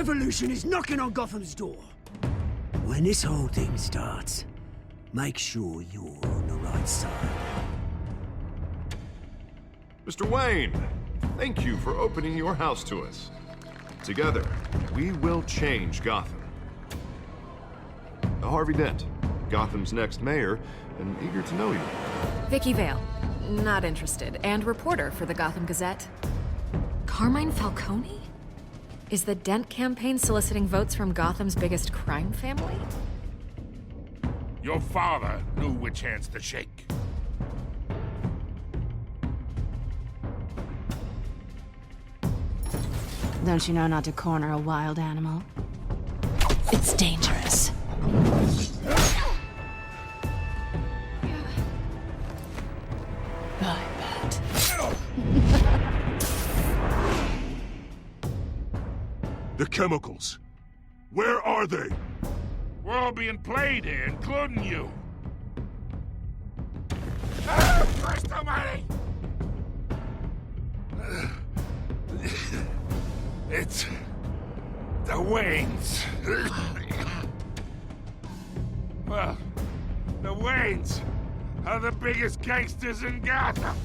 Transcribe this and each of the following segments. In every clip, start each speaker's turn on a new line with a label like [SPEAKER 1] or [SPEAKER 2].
[SPEAKER 1] revolution is knocking on Gotham's door. When this whole thing starts, make sure you're on the right side.
[SPEAKER 2] Mr. Wayne, thank you for opening your house to us. Together, we will change Gotham. Harvey Dent, Gotham's next mayor, and eager to know you.
[SPEAKER 3] Vicky Vale, not interested, and reporter for the Gotham Gazette. Carmine Falcone? Is the Dent campaign soliciting votes from Gotham's biggest crime family?
[SPEAKER 4] Your father knew which hands to shake.
[SPEAKER 5] Don't you know not to corner a wild animal? It's dangerous. I bet.
[SPEAKER 6] The chemicals. Where are they?
[SPEAKER 4] We're all being played here, including you. Christ almighty! It's the Waynes. Well, the Waynes are the biggest gangsters in Gotham.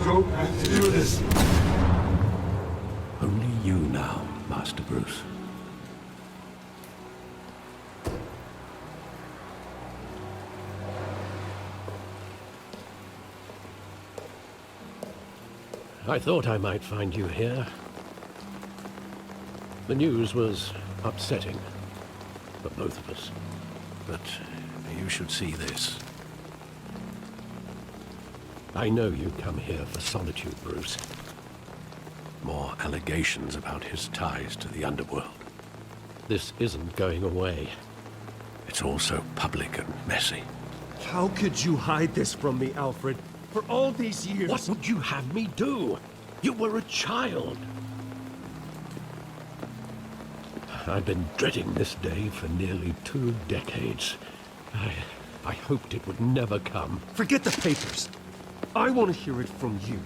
[SPEAKER 6] Don't have to do this.
[SPEAKER 7] Only you now, Master Bruce. I thought I might find you here. The news was upsetting for both of us. But you should see this. I know you come here for solitude, Bruce. More allegations about his ties to the underworld. This isn't going away. It's all so public and messy.
[SPEAKER 8] How could you hide this from me, Alfred? For all these years...
[SPEAKER 7] What would you have me do? You were a child. I've been dreading this day for nearly 2 decades. I hoped it would never come.
[SPEAKER 8] Forget the papers. I want to hear it from you.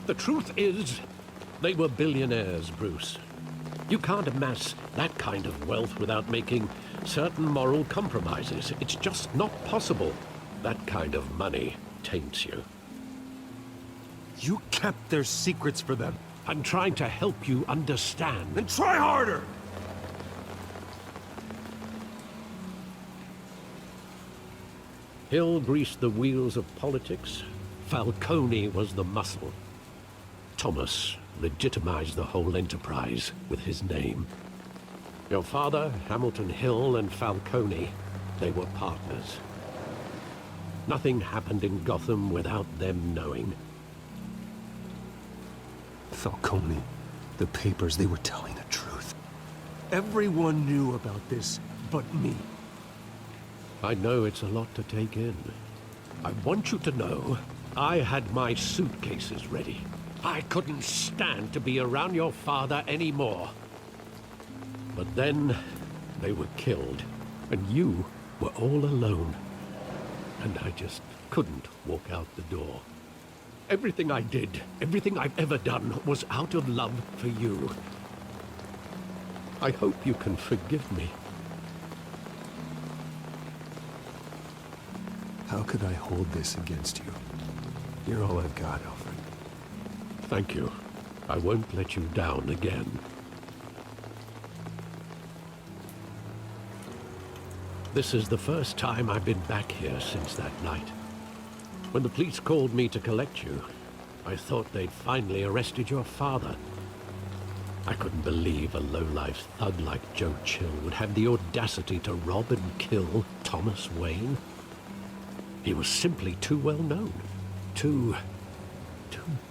[SPEAKER 7] The truth is, they were billionaires, Bruce. You can't amass that kind of wealth without making certain moral compromises. It's just not possible. That kind of money taints you.
[SPEAKER 8] You kept their secrets for them.
[SPEAKER 7] I'm trying to help you understand.
[SPEAKER 8] Then try harder!
[SPEAKER 7] Hill greased the wheels of politics. Falcone was the muscle. Thomas legitimized the whole enterprise with his name. Your father, Hamilton Hill, and Falcone, they were partners. Nothing happened in Gotham without them knowing.
[SPEAKER 8] Falcone, the papers, they were telling the truth. Everyone knew about this but me.
[SPEAKER 7] I know it's a lot to take in. I want you to know, I had my suitcases ready. I couldn't stand to be around your father anymore. But then, they were killed, and you were all alone. And I just couldn't walk out the door. Everything I did, everything I've ever done, was out of love for you. I hope you can forgive me.
[SPEAKER 8] How could I hold this against you? You're all I've got, Alfred.
[SPEAKER 7] Thank you. I won't let you down again. This is the first time I've been back here since that night. When the police called me to collect you, I thought they'd finally arrested your father. I couldn't believe a low-life thug like Joe Chill would have the audacity to rob and kill Thomas Wayne. He was simply too well known. Too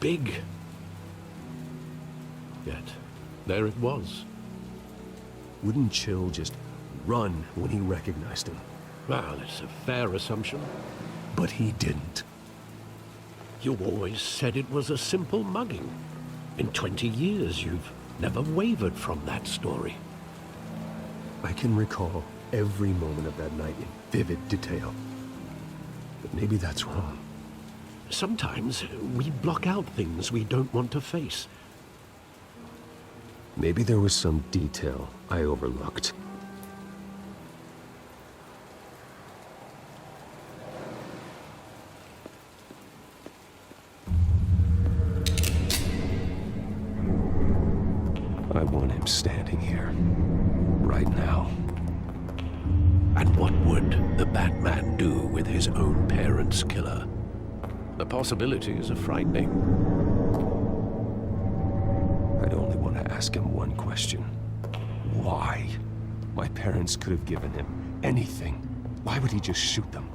[SPEAKER 7] big. Yet, there it was.
[SPEAKER 8] Wouldn't Chill just run when he recognized him?
[SPEAKER 7] Well, it's a fair assumption.
[SPEAKER 8] But he didn't.
[SPEAKER 7] You always said it was a simple mugging. In 20 years, you've never wavered from that story.
[SPEAKER 8] I can recall every moment of that night in vivid detail. But maybe that's wrong.
[SPEAKER 7] Sometimes we block out things we don't want to face.
[SPEAKER 8] Maybe there was some detail I overlooked. I want him standing here, right now.
[SPEAKER 7] And what would the Batman do with his own parents' killer? The possibilities are frightening.
[SPEAKER 8] I'd only want to ask him one question. Why? My parents could have given him anything. Why would he just shoot them?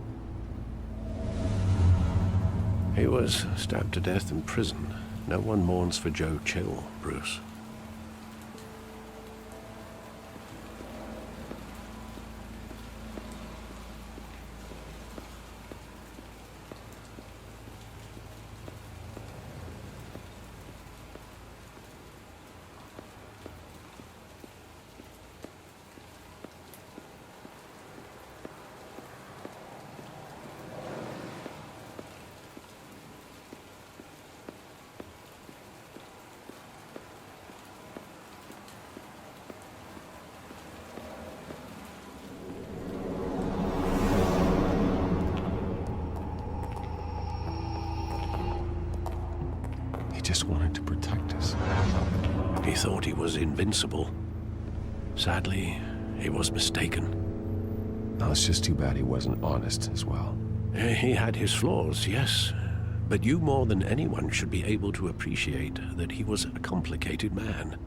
[SPEAKER 7] He was stabbed to death in prison. No one mourns for Joe Chill, Bruce.
[SPEAKER 8] Just wanted to protect us.
[SPEAKER 7] He thought he was invincible. Sadly, he was mistaken.
[SPEAKER 8] No, it's just too bad he wasn't honest as well.
[SPEAKER 7] He had his flaws, yes. But you more than anyone should be able to appreciate that he was a complicated man.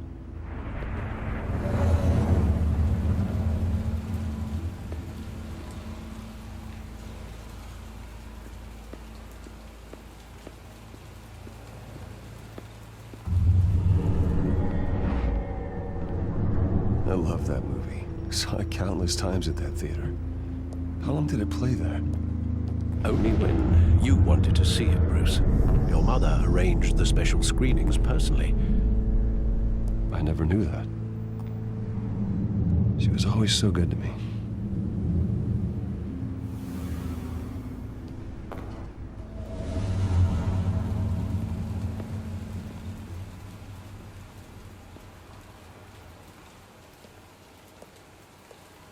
[SPEAKER 8] I love that movie. Saw it countless times at that theater. How long did it play there?
[SPEAKER 7] Only when you wanted to see it, Bruce. Your mother arranged the special screenings personally.
[SPEAKER 8] I never knew that. She was always so good to me.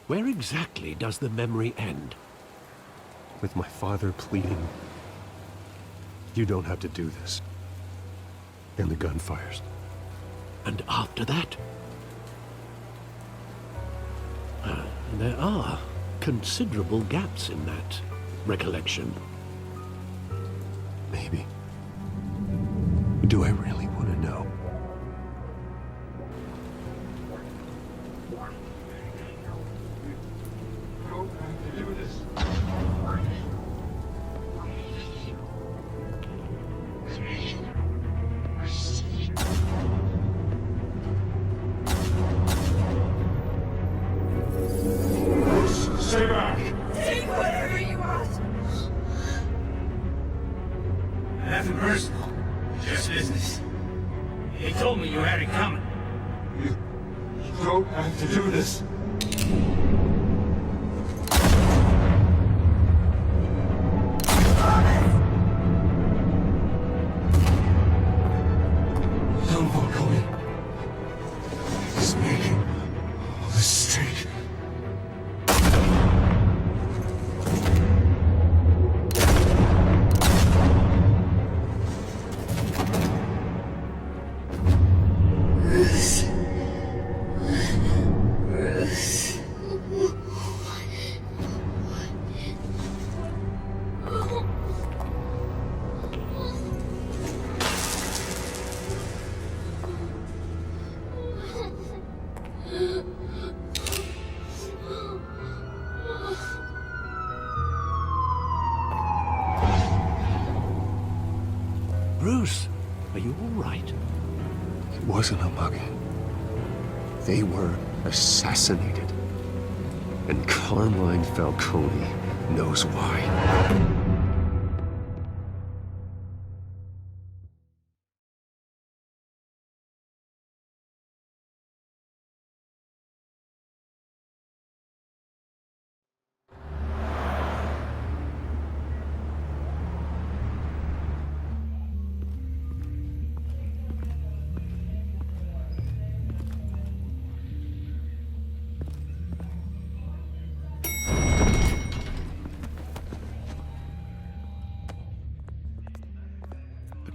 [SPEAKER 7] Where exactly does the memory end?
[SPEAKER 8] With my father pleading, "You don't have to do this." And the gunfires.
[SPEAKER 7] And after that? There are considerable gaps in that recollection.
[SPEAKER 8] Maybe. Do I really want to know?
[SPEAKER 6] Stay back!
[SPEAKER 9] Take whatever you want!
[SPEAKER 10] Nothing personal. Just business. He told me you had it coming.
[SPEAKER 6] You don't have to do this. Young Falcone is making a mistake.
[SPEAKER 7] Bruce, are you all right?
[SPEAKER 8] It wasn't a mug. They were assassinated. And Carmine Falcone knows why.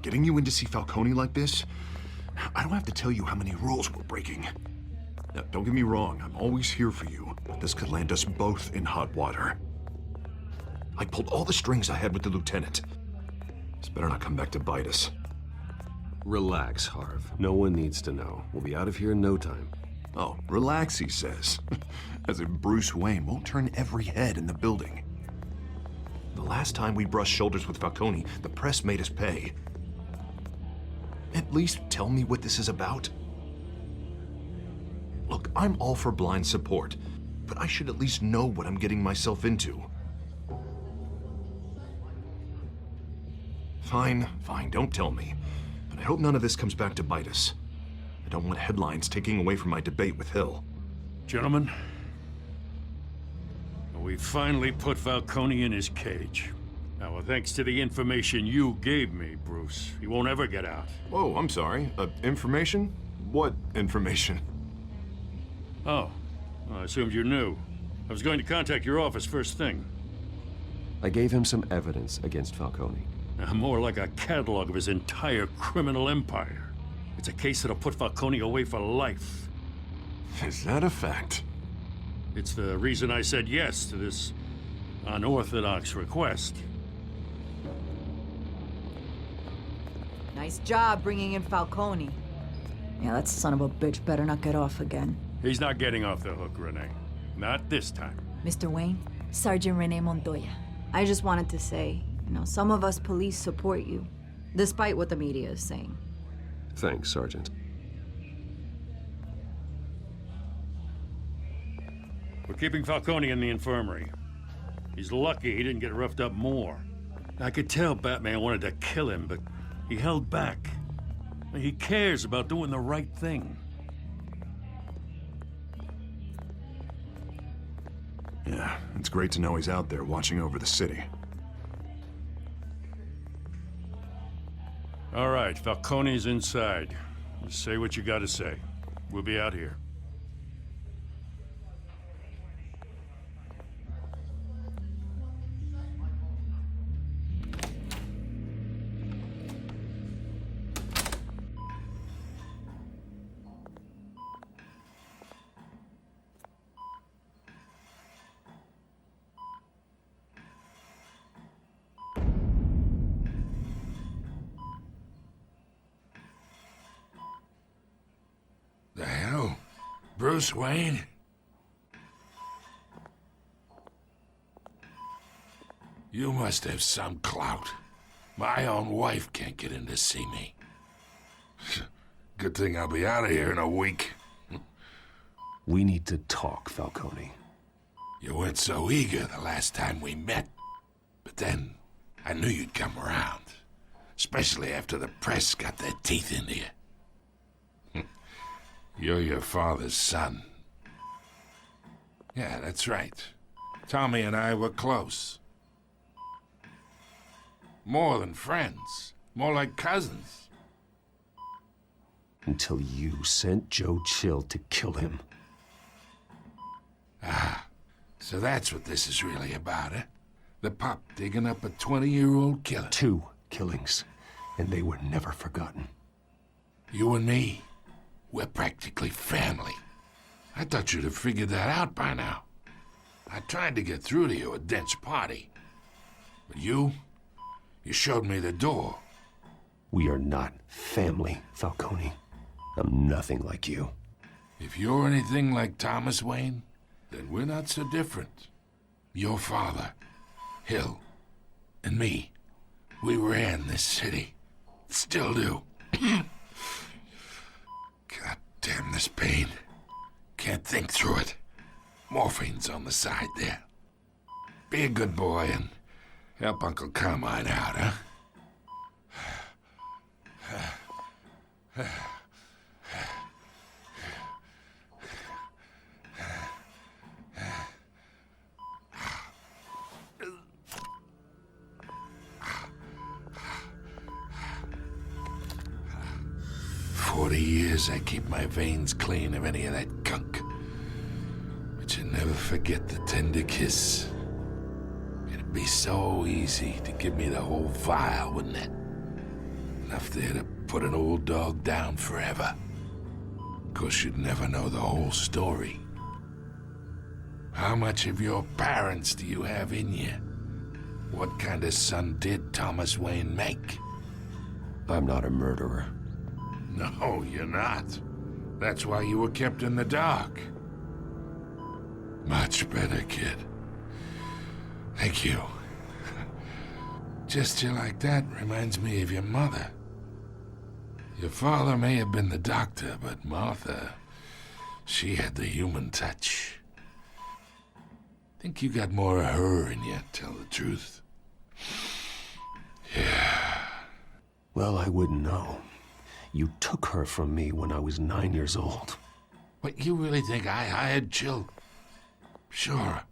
[SPEAKER 2] Getting you in to see Falcone like this? I don't have to tell you how many rules we're breaking. Now, don't get me wrong, I'm always here for you, but this could land us both in hot water. I pulled all the strings I had with the lieutenant. This better not come back to bite us.
[SPEAKER 8] Relax, Harv. No one needs to know. We'll be out of here in no time.
[SPEAKER 2] Oh, relax, he says. As if Bruce Wayne won't turn every head in the building. The last time we brushed shoulders with Falcone, the press made us pay. At least tell me what this is about. Look, I'm all for blind support, but I should at least know what I'm getting myself into. Fine, don't tell me. But I hope none of this comes back to bite us. I don't want headlines taking away from my debate with Hill.
[SPEAKER 4] Gentlemen, we finally put Falcone in his cage. Now, thanks to the information you gave me, Bruce, he won't ever get out.
[SPEAKER 2] Oh, I'm sorry. Information? What information?
[SPEAKER 4] Oh, well, I assumed you knew. I was going to contact your office first thing.
[SPEAKER 8] I gave him some evidence against Falcone.
[SPEAKER 4] More like a catalog of his entire criminal empire. It's a case that'll put Falcone away for life.
[SPEAKER 2] Is that a fact?
[SPEAKER 4] It's the reason I said yes to this unorthodox request.
[SPEAKER 9] Nice job bringing in Falcone. Yeah, that son of a bitch better not get off again.
[SPEAKER 4] He's not getting off the hook, Renee. Not this time.
[SPEAKER 9] Mr. Wayne, Sergeant Renee Montoya. I just wanted to say, some of us police support you, despite what the media is saying.
[SPEAKER 8] Thanks, Sergeant.
[SPEAKER 4] We're keeping Falcone in the infirmary. He's lucky he didn't get roughed up more. I could tell Batman wanted to kill him, but he held back. He cares about doing the right thing.
[SPEAKER 2] Yeah, it's great to know he's out there watching over the city.
[SPEAKER 4] All right, Falcone's inside. Just say what you gotta say. We'll be out here.
[SPEAKER 11] The hell? Bruce Wayne? You must have some clout. My own wife can't get in to see me. Good thing I'll be out of here in a week.
[SPEAKER 8] We need to talk, Falcone.
[SPEAKER 11] You weren't so eager the last time we met. But then, I knew you'd come around. Especially after the press got their teeth into you. You're your father's son. Yeah, that's right. Tommy and I were close. More than friends. More like cousins.
[SPEAKER 8] Until you sent Joe Chill to kill him.
[SPEAKER 11] Ah, so that's what this is really about, eh? The pup digging up a 20-year-old killer.
[SPEAKER 8] 2 killings, and they were never forgotten.
[SPEAKER 11] You and me, we're practically family. I thought you'd have figured that out by now. I tried to get through to you at Dent's party. But you showed me the door.
[SPEAKER 8] We are not family, Falcone. I'm nothing like you.
[SPEAKER 11] If you're anything like Thomas Wayne, then we're not so different. Your father, Hill, and me, we ran this city. Still do. God damn this pain. Can't think through it. Morphine's on the side there. Be a good boy and help Uncle Carmine out, huh? 40 years I keep my veins clean of any of that gunk. But you never forget the tender kiss. It'd be so easy to give me the whole vial, wouldn't it? Enough there to put an old dog down forever. Of course, you'd never know the whole story. How much of your parents do you have in you? What kind of son did Thomas Wayne make?
[SPEAKER 8] I'm not a murderer.
[SPEAKER 11] No, you're not. That's why you were kept in the dark. Much better, kid. Thank you. Gesture like that reminds me of your mother. Your father may have been the doctor, but Martha, she had the human touch. Think you got more of her in you, tell the truth. Yeah.
[SPEAKER 8] Well, I wouldn't know. You took her from me when I was 9 years old.
[SPEAKER 11] What, you really think I hired Chill? Sure.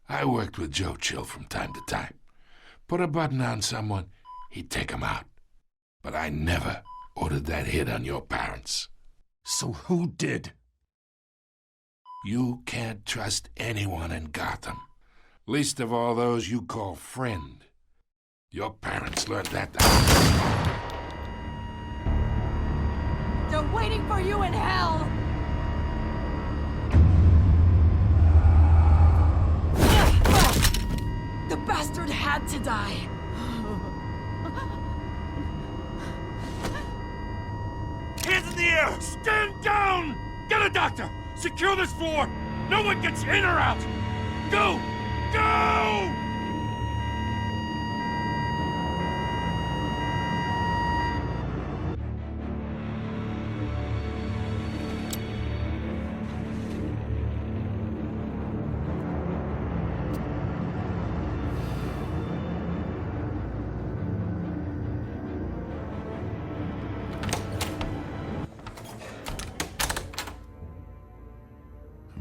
[SPEAKER 11] I worked with Joe Chill from time to time. Put a button on someone, he'd take him out. But I never ordered that hit on your parents.
[SPEAKER 8] So who did?
[SPEAKER 11] You can't trust anyone in Gotham. Least of all those you call friend. Your parents learned that.
[SPEAKER 9] They're waiting for you in hell! The bastard had to die.
[SPEAKER 4] Hands in the air! Stand down! Get a doctor! Secure this floor! No one gets in or out! Go! Go!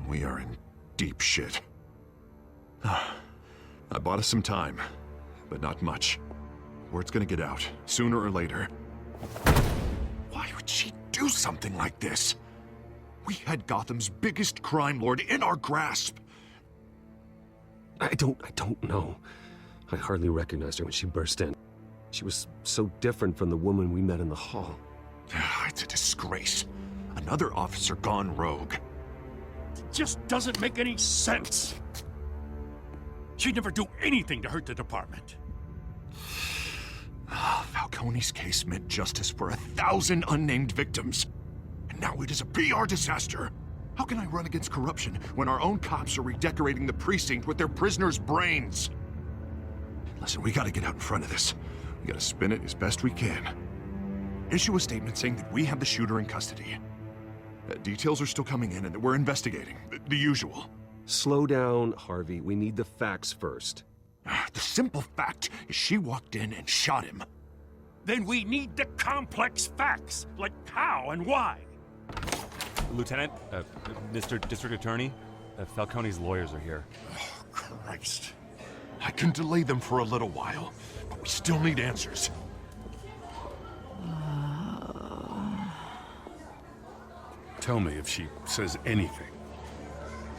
[SPEAKER 2] We are in deep shit. I bought us some time, but not much. Word's gonna get out, sooner or later. Why would she do something like this? We had Gotham's biggest crime lord in our grasp.
[SPEAKER 8] I don't know. I hardly recognized her when she burst in. She was so different from the woman we met in the hall.
[SPEAKER 2] It's a disgrace. Another officer gone rogue.
[SPEAKER 4] It just doesn't make any sense. She'd never do anything to hurt the department.
[SPEAKER 2] Falcone's case meant justice for 1,000 unnamed victims. And now it is a PR disaster. How can I run against corruption when our own cops are redecorating the precinct with their prisoners' brains? Listen, we gotta get out in front of this. We gotta spin it as best we can. Issue a statement saying that we have the shooter in custody. Details are still coming in and that we're investigating. The usual.
[SPEAKER 8] Slow down, Harvey. We need the facts first.
[SPEAKER 2] The simple fact is she walked in and shot him.
[SPEAKER 4] Then we need the complex facts, like how and why.
[SPEAKER 12] Lieutenant, Mr. District Attorney, Falcone's lawyers are here.
[SPEAKER 2] Oh, Christ. I can delay them for a little while, but we still need answers.
[SPEAKER 4] Tell me if she says anything.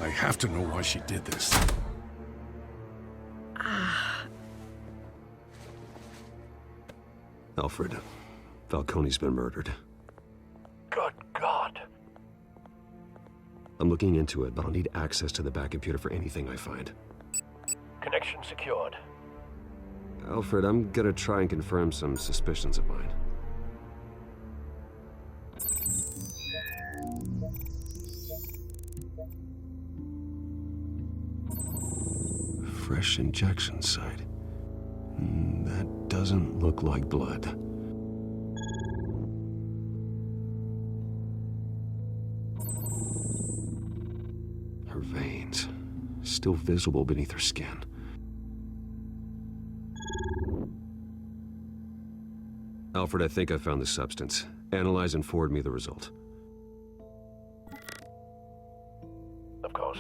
[SPEAKER 4] I have to know why she did this.
[SPEAKER 8] Alfred, Falcone's been murdered.
[SPEAKER 12] Good God.
[SPEAKER 8] I'm looking into it, but I'll need access to the back computer for anything I find.
[SPEAKER 12] Connection secured.
[SPEAKER 8] Alfred, I'm gonna try and confirm some suspicions of mine. fresh injection site. That doesn't look like blood. Her veins, still visible beneath her skin. Alfred, I think I found the substance. Analyze and forward me the result.
[SPEAKER 7] Of course.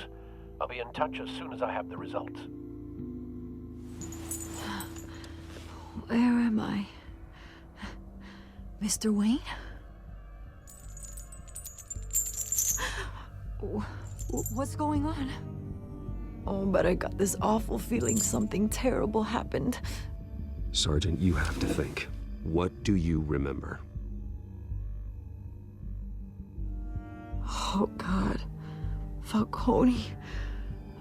[SPEAKER 7] I'll be in touch as soon as I have the results.
[SPEAKER 9] Where am I? Mr. Wayne? What's going on? Oh, but I got this awful feeling something terrible happened.
[SPEAKER 8] Sergeant, you have to think. What do you remember?
[SPEAKER 9] Oh, God. Falcone.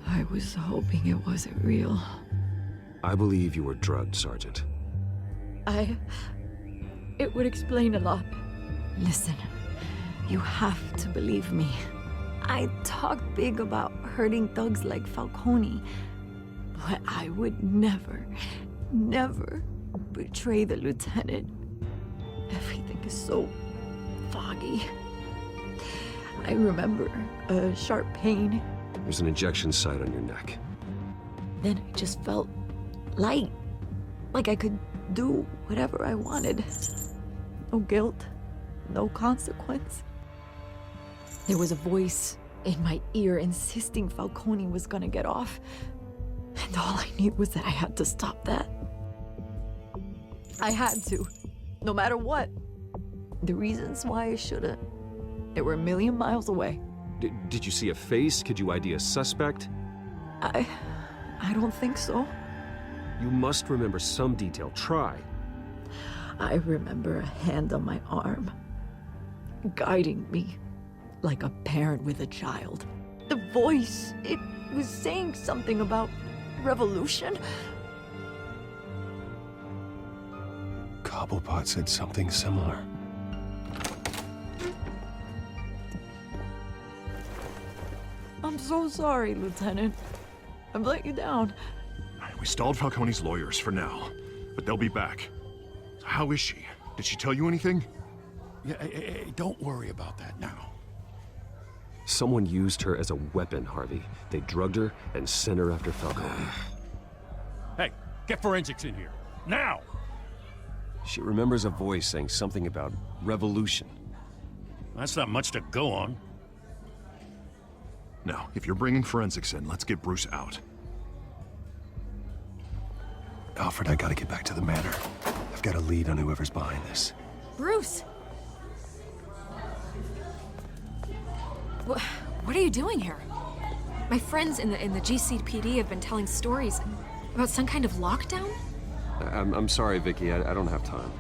[SPEAKER 9] I was hoping it wasn't real.
[SPEAKER 8] I believe you were drugged, Sergeant.
[SPEAKER 9] It would explain a lot. Listen, you have to believe me. I talked big about hurting thugs like Falcone, but I would never betray the lieutenant. Everything is so foggy. I remember a sharp pain.
[SPEAKER 8] There's an injection site on your neck.
[SPEAKER 9] Then I just felt light, like I could do whatever I wanted. No guilt, no consequence. There was a voice in my ear insisting Falcone was gonna get off. And all I knew was that I had to stop that. I had to, no matter what. The reasons why I shouldn't, they were a million miles away.
[SPEAKER 8] Did you see a face? Could you ID a suspect?
[SPEAKER 9] I don't think so.
[SPEAKER 8] You must remember some detail. Try.
[SPEAKER 9] I remember a hand on my arm, guiding me like a parent with a child. The voice, it was saying something about revolution.
[SPEAKER 8] Cobblepot said something similar.
[SPEAKER 9] I'm so sorry, Lieutenant. I've let you down.
[SPEAKER 2] We stalled Falcone's lawyers for now, but they'll be back. So how is she? Did she tell you anything?
[SPEAKER 4] Yeah, don't worry about that now.
[SPEAKER 8] Someone used her as a weapon, Harvey. They drugged her and sent her after Falcone.
[SPEAKER 4] Hey, get forensics in here. Now!
[SPEAKER 8] She remembers a voice saying something about revolution.
[SPEAKER 4] That's not much to go on.
[SPEAKER 2] Now, if you're bringing forensics in, let's get Bruce out.
[SPEAKER 8] Alfred, I gotta get back to the manor. I've got a lead on whoever's behind this.
[SPEAKER 3] Bruce! What are you doing here? My friends in the GCPD have been telling stories about some kind of lockdown?
[SPEAKER 8] I'm sorry, Vicky. I don't have time.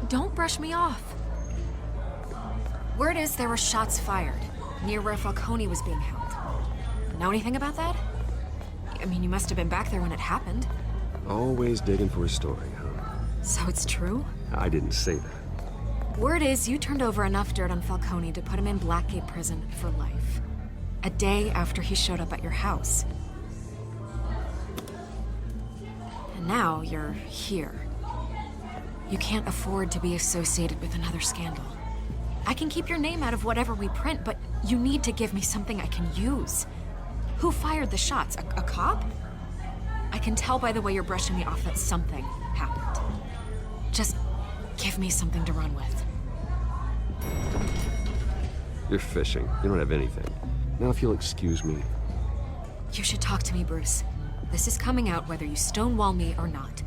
[SPEAKER 3] Don't brush me off. Word is there were shots fired near where Falcone was being held. Know anything about that? I mean, you must have been back there when it happened.
[SPEAKER 8] Always digging for a story, huh?
[SPEAKER 3] So it's true?
[SPEAKER 8] I didn't say that.
[SPEAKER 3] Word is you turned over enough dirt on Falcone to put him in Blackgate Prison for life. A day after he showed up at your house. And now you're here. You can't afford to be associated with another scandal. I can keep your name out of whatever we print, but you need to give me something I can use. Who fired the shots? A cop? I can tell by the way you're brushing me off that something happened. Just give me something to run with.
[SPEAKER 8] You're fishing. You don't have anything. Now, if you'll excuse me.
[SPEAKER 3] You should talk to me, Bruce. This is coming out whether you stonewall me or not.